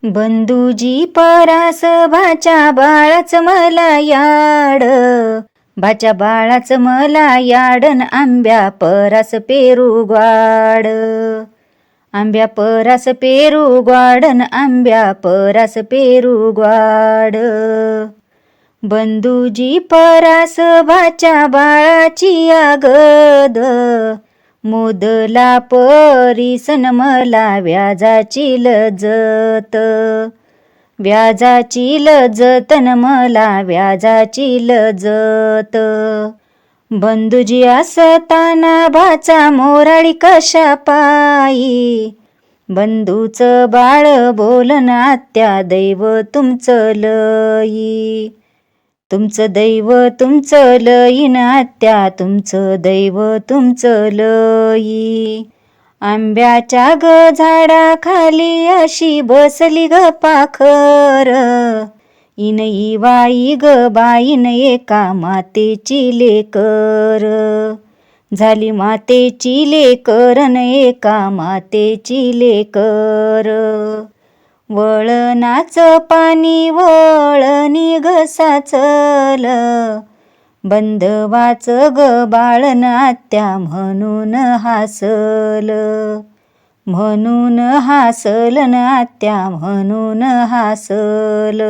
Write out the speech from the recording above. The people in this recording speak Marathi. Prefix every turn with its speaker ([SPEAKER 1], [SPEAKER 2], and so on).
[SPEAKER 1] बंधुजी परास भाच्या बाळाच मला याड, भाच्या बाळाच मला याडन आंब्या परास पेरू ग्वाड, आंब्या परास पेरू ग्वाडन आंब्या परास पेरू ग्वाड. बंधुजी परास भाच्या बाळाची आगद, मोदला परीसन मला व्याजाची लजत, व्याजाची लजतन मला व्याजाची लजत. बंधुजी असताना भाचा मोराळी कशा पायी, बंधूचं बाळ बोलन आत्या दैव तुमचं लई, तुमचं दैव तुमचं लईन आत्या तुमचं दैव तुमचं लई. आंब्याच्या ग झाडाखाली अशी बसली ग पाखर, इन इवाई ग बाईन एका मातेची लेकर, झाली मातेची लेकरन एका मातेची लेकर. वळणाचं पाणी वळणी ग साचल, बंधवाचं ग बाळन आत्या म्हणून हासल, म्हणून हासल न आत्या म्हणून हासल.